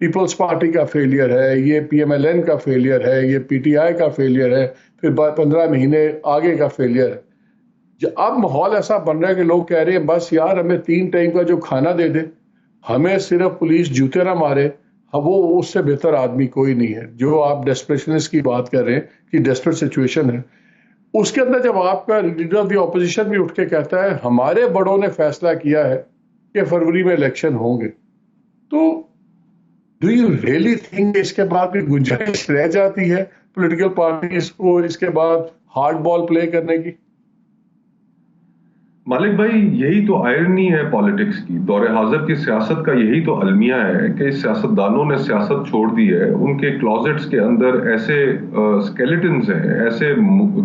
Peoples party کا failure ہے، یہ PMLN کا فیلئر ہے، یہ PTI کا فیلئر ہے، پھر 15 مہینے آگے کا فیلئر ہے۔ اب ماحول ایسا بن رہا ہے کہ لوگ کہہ رہے ہیں بس یار ہمیں 3 ٹائم کا جو کھانا دے دے، ہمیں صرف پولیس جوتے نہ مارے، وہ اس سے بہتر آدمی کوئی نہیں ہے۔ جو آپ ڈیسپریشنس کی بات کر رہے ہیں کہ ڈیسپریٹ سچویشن ہے، اس کے اندر جب آپ کا لیڈر آف دی اپوزیشن بھی اٹھ کے کہتا ہے ہمارے بڑوں نے فیصلہ کیا ہے کہ فروری میں الیکشن ہوں گے، تو ڈو یو ریئلی تھنک اس کے بعد بھی گنجائش رہ جاتی ہے پولیٹیکل پارٹیز کو اس کے بعد ہارڈ بال پلے کرنے کی؟ مالک بھائی یہی تو آئرنی ہے پالیٹکس کی، دور حاضر کی سیاست کا یہی تو المیہ ہے کہ سیاستدانوں نے سیاست چھوڑ دی ہے، ان کے کلوزٹس کے اندر ایسے سکیلیٹنز ہیں، ایسے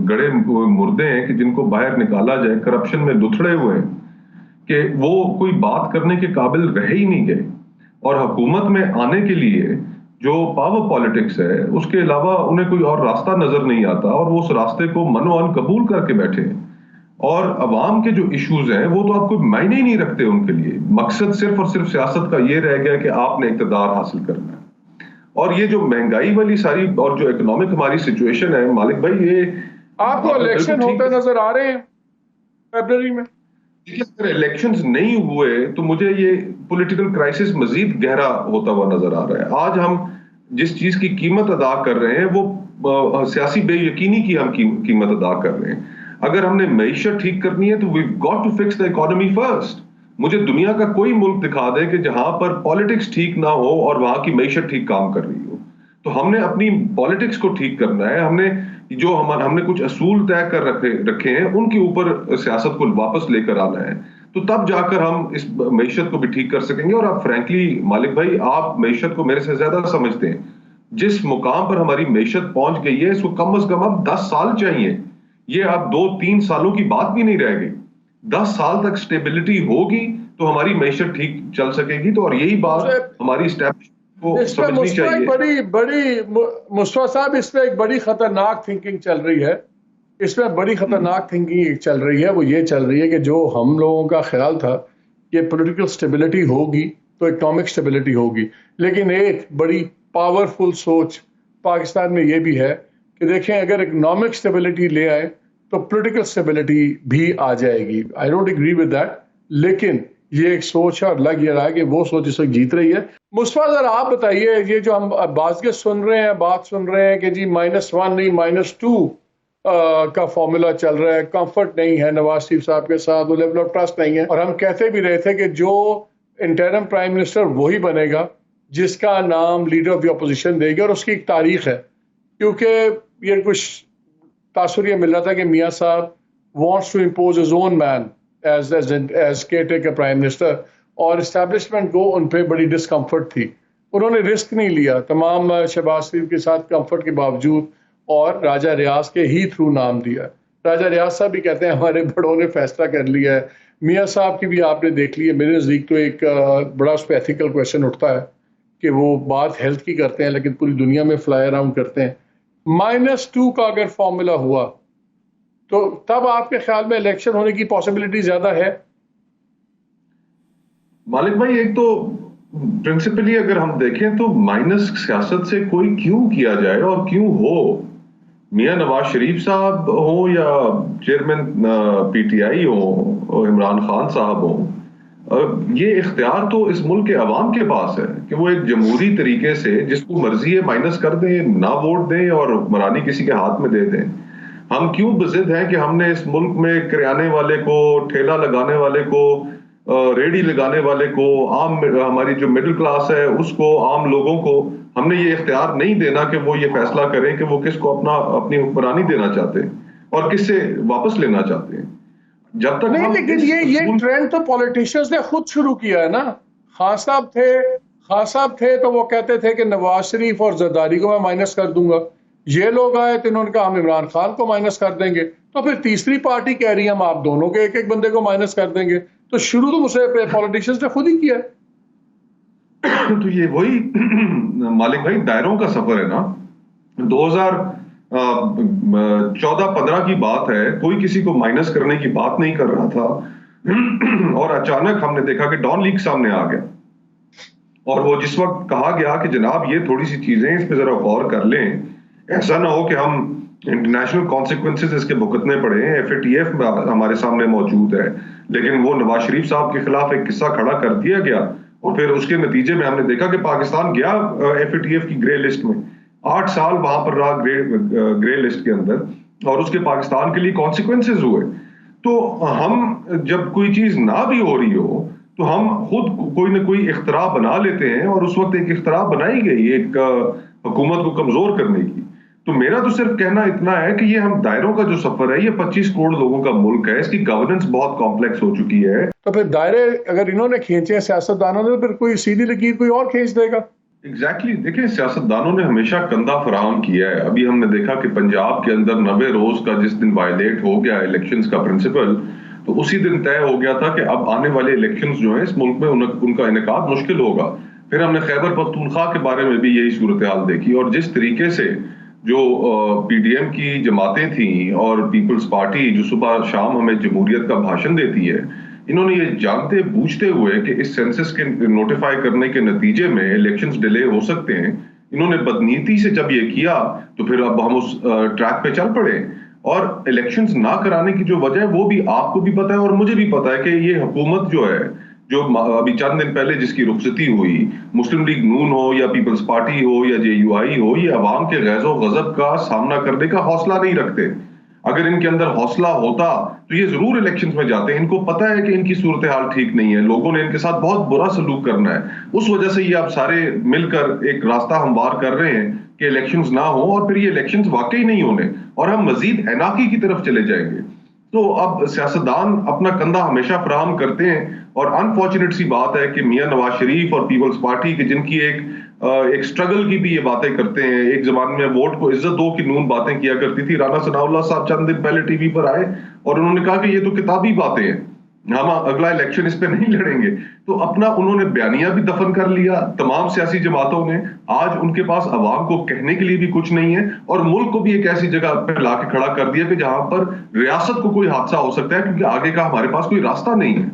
گڑے مردے ہیں کہ جن کو باہر نکالا جائے، کرپشن میں لتھڑے ہوئے ہیں کہ وہ کوئی بات کرنے کے قابل رہ ہی نہیں گئے، اور حکومت میں آنے کے لیے جو پاور پالیٹکس ہے اس کے علاوہ انہیں کوئی اور راستہ نظر نہیں آتا، اور وہ اس راستے کو منوان قبول کر کے بیٹھے ہیں۔ اور عوام کے جو ایشوز ہیں وہ تو آپ کوئی معنی ہی نہیں رکھتے ان کے لیے، مقصد صرف اور صرف سیاست کا یہ رہ گیا کہ آپ نے اقتدار حاصل کرنا ہے۔ اور یہ جو مہنگائی والی ساری اور جو اکنامک ہماری سچویشن ہے مالک بھائی، یہ آپ کو الیکشن ہوتے نظر آ رہے ہیں فیبرری میں؟ اگر الیکشنز نہیں ہوئے تو مجھے یہ پولیٹیکل کرائسس مزید گہرا ہوتا ہوا نظر آ رہا ہے۔ آج ہم جس چیز کی قیمت ادا کر رہے ہیں وہ سیاسی بے یقینی کی ہم قیمت ادا کر رہے ہیں۔ اگر ہم نے معیشت ٹھیک کرنی ہے تو we've got to fix the economy first۔ مجھے دنیا کا کوئی ملک دکھا دے کہ جہاں پر پالیٹکس ٹھیک نہ ہو اور وہاں کی معیشت ٹھیک کام کر رہی ہو۔ تو ہم نے اپنی پالیٹکس کو ٹھیک کرنا ہے، ہم نے کچھ اصول طے کر رکھے ہیں، ان کے اوپر سیاست کو واپس لے کر آنا ہے، تو تب جا کر ہم اس معیشت کو بھی ٹھیک کر سکیں گے۔ اور آپ فرینکلی مالک بھائی، آپ معیشت کو میرے سے زیادہ سمجھتے ہیں۔ جس مقام پر ہماری معیشت پہنچ گئی ہے اس کو کم از کم اب 10 سال چاہیے، یہ اب 2-3 سالوں کی بات بھی نہیں رہ گئی۔ 10 سال تک سٹیبلٹی ہوگی تو ہماری معیشت ٹھیک چل سکے گی، تو اور یہی بات ہماری اسٹیبلشمنٹ کو سمجھنی چاہیے۔ مصطفیٰ صاحب، اس میں ایک بڑی خطرناک تھنکنگ چل رہی ہے، اس میں بڑی خطرناک تھنکنگ چل رہی ہے، وہ یہ چل رہی ہے کہ جو ہم لوگوں کا خیال تھا کہ پولیٹیکل سٹیبلٹی ہوگی تو اکنامک سٹیبلٹی ہوگی، لیکن ایک بڑی پاورفل سوچ پاکستان میں یہ بھی ہے کہ دیکھیں اگر اکنامک سٹیبلٹی لے آئے تو پولیٹیکل سٹیبلٹی بھی آ جائے گی۔ I don't agree with that, لیکن یہ ایک سوچ ہے اور لگ یہ رہا ہے کہ وہ سوچ اس وقت جیت رہی ہے۔ مصطفیٰ ذرا آپ بتائیے، یہ جو ہم بات سن رہے ہیں کہ جی -1 نہیں -2 کا فارمولا چل رہا ہے، کمفرٹ نہیں ہے نواز شریف صاحب کے ساتھ، وہ لیول آف ٹرسٹ نہیں ہے، اور ہم کہتے بھی رہے تھے کہ جو انٹرم پرائم منسٹر وہی بنے گا جس کا نام لیڈر آف دی اپوزیشن دے گی، اور اس کی ایک تاریخ ہے، کیونکہ یہ کچھ تاثر یہ مل رہا تھا کہ میاں صاحب wants to impose his own man as caretaker prime minister, اور اسٹیبلشمنٹ کو ان پہ بڑی ڈسکمفرٹ تھی، انہوں نے رسک نہیں لیا تمام شہباز شریف کے ساتھ کمفرٹ کے باوجود، اور راجہ ریاض کے ہی تھرو نام دیا۔ راجہ ریاض صاحب بھی کہتے ہیں ہمارے بڑوں نے فیصلہ کر لیا ہے۔ میاں صاحب کی بھی آپ نے دیکھ لی ہے، میرے نزدیک تو ایک بڑا اس پہ ایتھیکل کویشچن اٹھتا ہے کہ وہ بات ہیلتھ کی کرتے ہیں لیکن پوری دنیا میں فلائی اراؤنڈ کرتے ہیں۔ -2 کا اگر فارمولا ہوا تو تب آپ کے خیال میں الیکشن ہونے کی پاسبلٹی زیادہ ہے؟ مالک بھائی، ایک تو پرنسپلی اگر ہم دیکھیں تو مائنس سیاست سے کوئی کیوں کیا جائے اور کیوں ہو، میاں نواز شریف صاحب ہوں یا چیئرمین PTI ہوں عمران خان صاحب ہوں، یہ اختیار تو اس ملک کے عوام کے پاس ہے کہ وہ ایک جمہوری طریقے سے جس کو مرضی ہے مائنس کر دیں، نہ ووٹ دیں اور حکمرانی کسی کے ہاتھ میں دے دیں۔ ہم کیوں بضد ہیں کہ ہم نے اس ملک میں کریانے والے کو، ٹھیلا لگانے والے کو، ریڑھی لگانے والے کو، عام ہماری جو مڈل کلاس ہے اس کو، عام لوگوں کو ہم نے یہ اختیار نہیں دینا کہ وہ یہ فیصلہ کریں کہ وہ کس کو اپنی حکمرانی دینا چاہتے ہیں اور کس سے واپس لینا چاہتے ہیں۔ جب تک نہیں، لیکن یہ ٹرینڈ تو پولیٹیشنز نے خود شروع کیا ہے نا۔ خان صاحب تھے تو وہ کہتے تھے کہ نواز شریف اور زرداری کو میں مائنس کر دوں گا، یہ لوگ آئے تو انہوں نے کہا ہم عمران خان کو مائنس کر دیں گے، تو پھر تیسری پارٹی کہہ رہی ہے ہم آپ دونوں کے ایک بندے کو مائنس کر دیں گے، تو شروع تو مجھے پولیٹیشنز نے خود ہی کیا ہے۔ تو یہ وہی مالک بھائی دائروں کا سفر ہے نا۔ 2014-15 کی بات ہے، کوئی کسی کو مائنس کرنے کی بات نہیں کر رہا تھا، اور اچانک ہم نے دیکھا کہ ڈان لیگ سامنے آ گیا، اور وہ جس وقت کہا گیا کہ جناب یہ تھوڑی سی چیزیں اس پہ ذرا غور کر لیں، ایسا نہ ہو کہ ہم انٹرنیشنل کانسیکوینسز اس کے بھگتنے پڑے ہیں، ایف اے ٹی ایف ہمارے سامنے موجود ہے، لیکن وہ نواز شریف صاحب کے خلاف ایک قصہ کھڑا کر دیا گیا اور پھر اس کے نتیجے میں ہم نے دیکھا کہ پاکستان گیا ایف اے ٹی ایف کی گرے لسٹ میں، 8 سال وہاں پر رہا گرے لسٹ کے اندر، اور اس کے پاکستان کے لیے کانسیکوینسز ہوئے. تو ہم جب کوئی چیز نہ بھی ہو رہی ہو تو ہم خود کوئی نہ کوئی اختراع بنا لیتے ہیں، اور اس وقت ایک اختراع بنائی گئی ایک حکومت کو کمزور کرنے کی. تو میرا تو صرف کہنا اتنا ہے کہ یہ ہم دائروں کا جو سفر ہے، یہ 25 کروڑ لوگوں کا ملک ہے، اس کی گورننس بہت کمپلیکس ہو چکی ہے. تو پھر دائرے اگر انہوں نے کھینچے ہیں سیاستدانوں نے، پھر کوئی سیدھی لکیر کوئی اور کھینچ دے گا. ایگزیکٹلی دیکھیں، سیاستدانوں نے ہمیشہ کندھا فراہم کیا ہے. ابھی ہم نے دیکھا کہ پنجاب کے اندر 90 روز کا جس دن وائلیٹ ہو گیا الیکشنز کا پرنسپل، تو اسی دن طے ہو گیا تھا کہ اب آنے والے الیکشنز جو ہیں اس ملک میں ان کا انعقاد مشکل ہوگا. پھر ہم نے خیبر پختونخوا کے بارے میں بھی یہی صورتحال دیکھی، اور جس طریقے سے جو پی ڈی ایم کی جماعتیں تھیں اور پیپلز پارٹی جو صبح شام ہمیں جمہوریت کا بھاشن دیتی ہے، انہوں نے یہ جانتے بوجھتے ہوئے کہ اس سینسس کے نوٹیفائی کرنے کے نتیجے میں الیکشنز ڈیلے ہو سکتے ہیں، انہوں نے بدنیتی سے جب یہ کیا تو پھر اب ہم اس ٹریک پہ چل پڑے. اور الیکشنز نہ کرانے کی جو وجہ ہے وہ بھی آپ کو بھی پتا ہے اور مجھے بھی پتا ہے کہ یہ حکومت جو ہے، جو ابھی چند دن پہلے جس کی رخصتی ہوئی، مسلم لیگ نون ہو یا پیپلز پارٹی ہو یا جے یو آئی ہو، یہ عوام کے غیظ و غضب کا سامنا کرنے کا حوصلہ نہیں رکھتے. اگر ان کے اندر حوصلہ ہوتا تو یہ ضرور الیکشنز میں جاتے. ان کو پتا ہے کہ ان کی صورتحال ٹھیک نہیں ہے، لوگوں نے ان کے ساتھ بہت برا سلوک کرنا ہے. اس وجہ سے یہ آپ سارے مل کر ایک راستہ ہموار کر رہے ہیں کہ الیکشنز نہ ہوں، اور پھر یہ الیکشنز واقعی نہیں ہونے اور ہم مزید انارکی کی طرف چلے جائیں گے. تو اب سیاستدان اپنا کندھا ہمیشہ فراہم کرتے ہیں، اور انفارچونیٹ سی بات ہے کہ میاں نواز شریف اور پیپلز پارٹی کی جن کی ایک سٹرگل کی بھی یہ باتیں کرتے ہیں. ایک زمانے میں ووٹ کو عزت دو کی نون باتیں کیا کرتی تھی. رانا ثناء اللہ صاحب چند دن پہلے ٹی وی پر آئے اور انہوں نے کہا کہ یہ تو کتابی باتیں ہیں، ہم اگلا الیکشن اس پہ نہیں لڑیں گے. تو اپنا انہوں نے بیانیہ بھی دفن کر لیا تمام سیاسی جماعتوں نے. آج ان کے پاس عوام کو کہنے کے لیے بھی کچھ نہیں ہے، اور ملک کو بھی ایک ایسی جگہ پہ لا کے کھڑا کر دیا کہ جہاں پر ریاست کو کوئی حادثہ ہو سکتا ہے، کیونکہ آگے کا ہمارے پاس کوئی راستہ نہیں ہے.